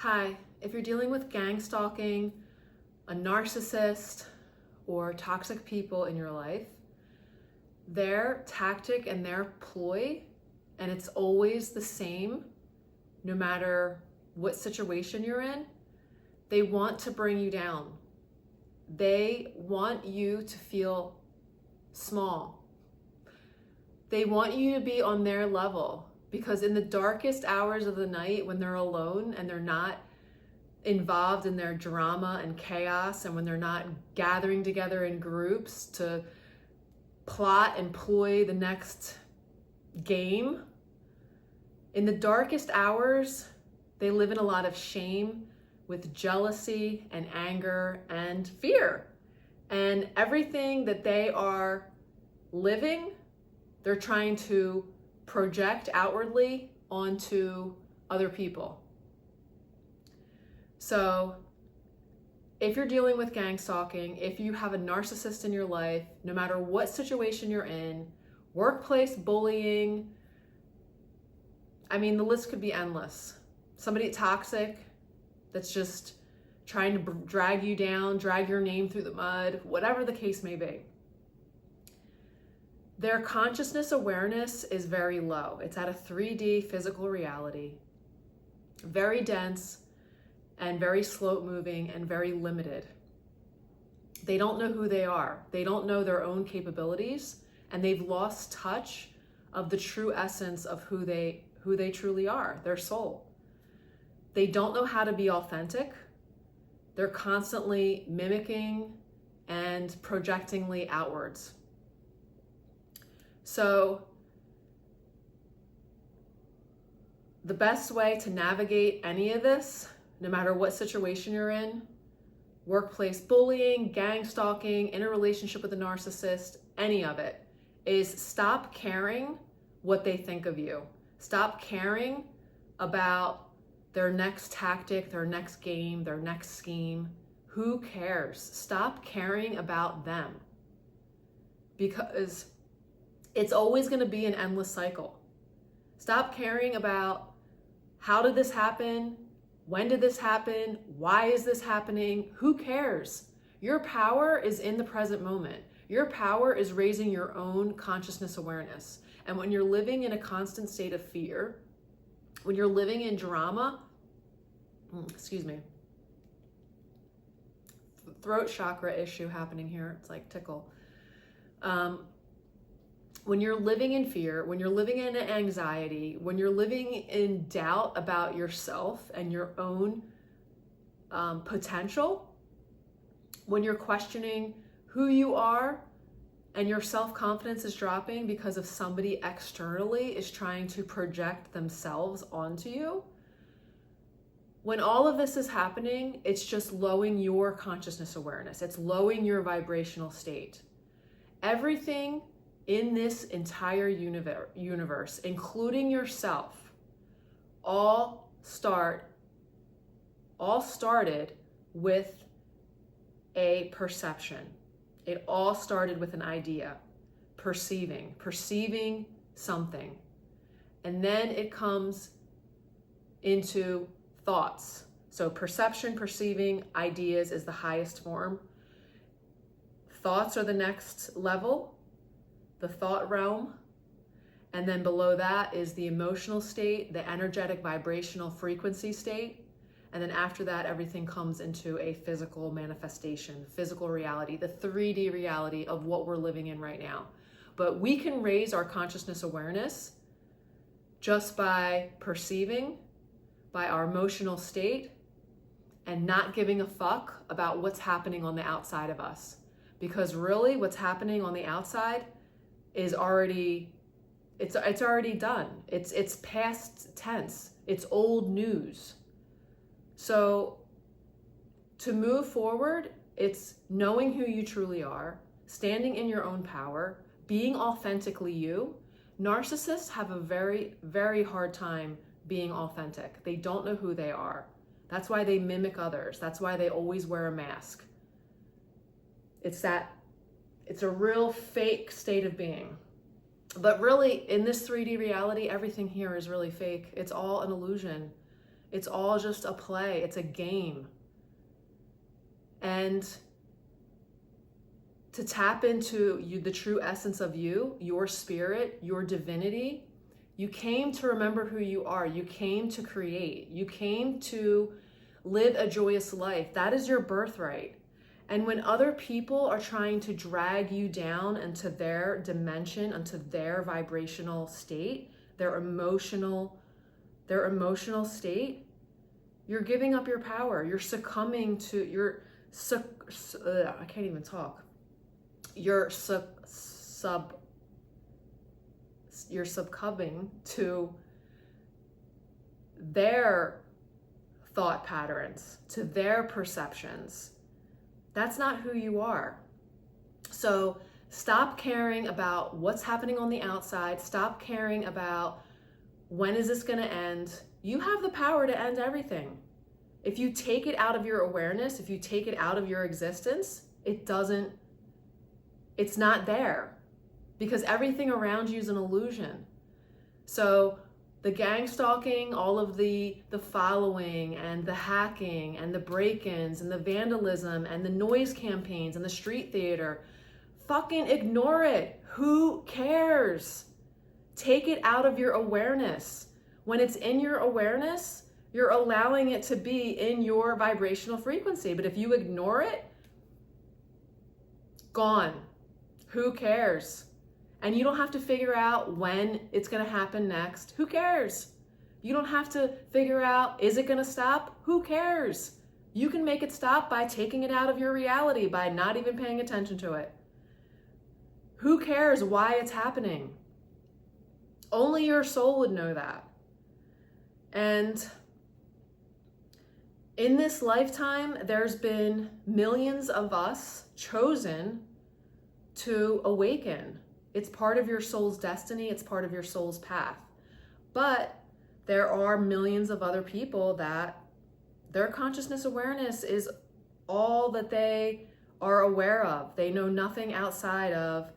Hi, if you're dealing with gang stalking, a narcissist, or toxic people in your life, their tactic and their ploy, and it's always the same, no matter what situation you're in, they want to bring you down. They want you to feel small. They want you to be on their level, because in the darkest hours of the night, when they're alone and they're not involved in their drama and chaos, and when they're not gathering together in groups to plot and ploy the next game, in the darkest hours, they live in a lot of shame with jealousy and anger and fear. And everything that they are living, they're trying to project outwardly onto other people. So if you're dealing with gang stalking, if you have a narcissist in your life, no matter what situation you're in, workplace bullying, the list could be endless. Somebody toxic that's just trying to drag you down, drag your name through the mud, whatever the case may be. Their consciousness awareness is very low. It's at a 3D physical reality, very dense and very slow moving and very limited. They don't know who they are. They don't know their own capabilities, and they've lost touch of the true essence of who they truly are, their soul. They don't know how to be authentic. They're constantly mimicking and projectingly outwards. So the best way to navigate any of this, no matter what situation you're in, workplace bullying, gang stalking, in a relationship with a narcissist, any of it, is stop caring what they think of you. Stop caring about their next tactic, their next game, their next scheme. Who cares? Stop caring about them, because it's always going to be an endless cycle. Stop caring about how did this happen? When did this happen? Why is this happening? Who cares? Your power is in the present moment. Your power is raising your own consciousness awareness. And when you're living in a constant state of fear, when you're living in drama, throat chakra issue happening here. It's like tickle. When you're living in fear, when you're living in anxiety, when you're living in doubt about yourself and your own potential, when you're questioning who you are and your self-confidence is dropping because of somebody externally is trying to project themselves onto you, when all of this is happening, it's just lowering your consciousness awareness. It's lowering your vibrational state. Everything in this entire universe, including yourself, all started with a perception. It all started with an idea, perceiving something. And then it comes into thoughts. So perception, perceiving, ideas is the highest form. Thoughts are the next level, the thought realm. And then below that is the emotional state, the energetic vibrational frequency state. And then after that, everything comes into a physical manifestation, physical reality, the 3D reality of what we're living in right now. But we can raise our consciousness awareness just by perceiving, by our emotional state, and not giving a fuck about what's happening on the outside of us. Because really what's happening on the outside is already, it's already done. It's past tense. It's old news. So to move forward, it's knowing who you truly are, standing in your own power, being authentically you. Narcissists have a very, very hard time being authentic. They don't know who they are. That's why they mimic others. That's why they always wear a mask. It's a real fake state of being. But really, in this 3D reality, everything here is really fake. It's all an illusion. It's all just a play. It's a game. And to tap into the true essence of you, your spirit, your divinity, you came to remember who you are. You came to create. You came to live a joyous life. That is your birthright. And when other people are trying to drag you down into their dimension, into their vibrational state, their emotional state, you're giving up your power. You're succumbing to I can't even talk. You're succumbing to their thought patterns, to their perceptions. That's not who you are. So stop caring about what's happening on the outside. Stop caring about when is this going to end. You have the power to end everything. If you take it out of your awareness, if you take it out of your existence, it's not there, because everything around you is an illusion. So the gang stalking, all of the following and the hacking and the break-ins and the vandalism and the noise campaigns and the street theater, fucking ignore it. Who cares? Take it out of your awareness. When it's in your awareness, you're allowing it to be in your vibrational frequency. But if you ignore it, gone. Who cares? And you don't have to figure out when it's going to happen next. Who cares? You don't have to figure out, is it going to stop? Who cares? You can make it stop by taking it out of your reality, by not even paying attention to it. Who cares why it's happening? Only your soul would know that. And in this lifetime, there's been millions of us chosen to awaken. It's part of your soul's destiny. It's part of your soul's path. But there are millions of other people that their consciousness awareness is all that they are aware of. They know nothing outside of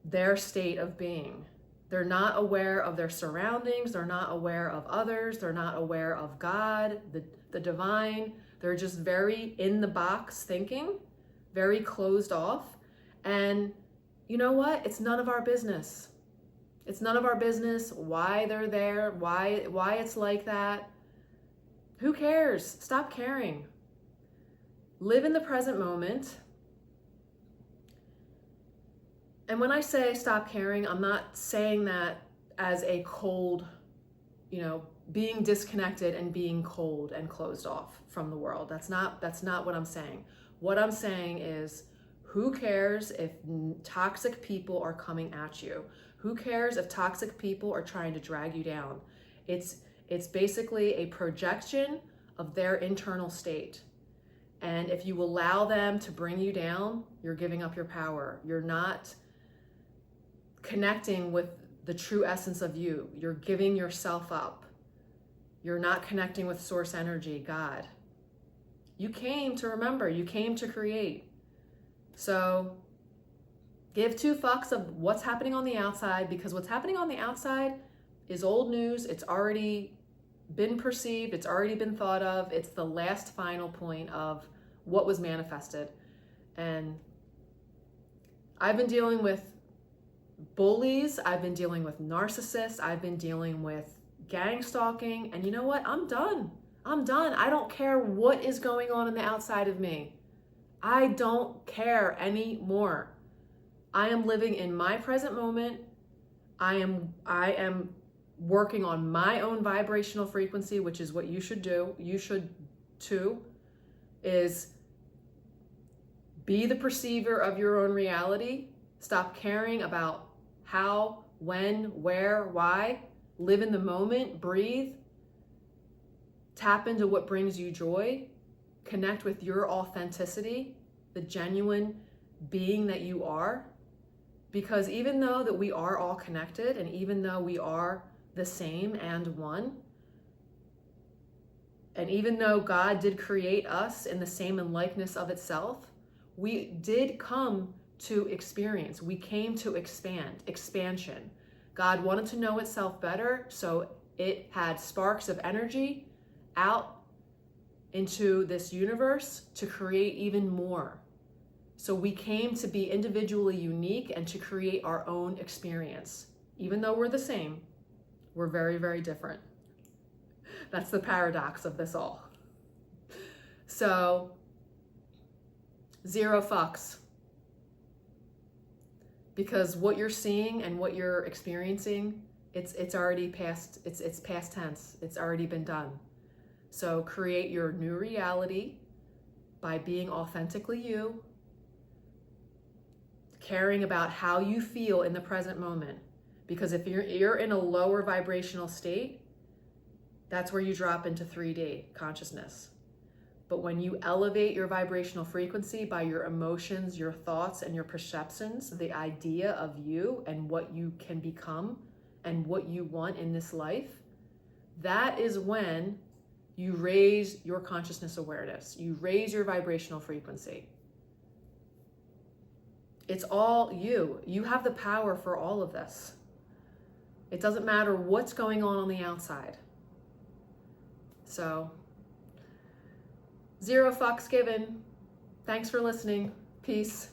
their state of being. They're not aware of their surroundings. They're not aware of others. They're not aware of God, the divine. They're just very in the box thinking, very closed off. And you know what? It's none of our business. It's none of our business why they're there, why it's like that. Who cares? Stop caring. Live in the present moment. And when I say stop caring, I'm not saying that as a cold, being disconnected and being cold and closed off from the world. That's not what I'm saying. What I'm saying is, who cares if toxic people are coming at you? Who cares if toxic people are trying to drag you down? It's basically a projection of their internal state. And if you allow them to bring you down, you're giving up your power. You're not connecting with the true essence of you. You're giving yourself up. You're not connecting with source energy, God. You came to remember. You came to create. So give two fucks of what's happening on the outside, because what's happening on the outside is old news. It's already been perceived. It's already been thought of. It's the last final point of what was manifested. And I've been dealing with bullies. I've been dealing with narcissists. I've been dealing with gang stalking. And you know what? I'm done. I don't care what is going on the outside of me. I don't care anymore. I am living in my present moment. I am working on my own vibrational frequency, which is what you should do. You should too, is be the perceiver of your own reality. Stop caring about how, when, where, why. Live in the moment, breathe. Tap into what brings you joy. Connect with your authenticity, the genuine being that you are. Because even though that we are all connected, and even though we are the same and one, and even though God did create us in the same and likeness of itself, we did come to experience. We came to expansion. God wanted to know itself better, so It had sparks of energy out into this universe to create even more. So we came to be individually unique and to create our own experience. Even though we're the same, we're very, very different. That's the paradox of this all. So, zero fucks. Because what you're seeing and what you're experiencing, it's already past, it's past tense. It's already been done. So create your new reality by being authentically you, caring about how you feel in the present moment. Because if you're in a lower vibrational state, that's where you drop into 3D consciousness. But when you elevate your vibrational frequency by your emotions, your thoughts, and your perceptions, the idea of you and what you can become and what you want in this life, that is when you raise your consciousness awareness. You raise your vibrational frequency. It's all you. You have the power for all of this. It doesn't matter what's going on the outside. So, zero fucks given. Thanks for listening. Peace.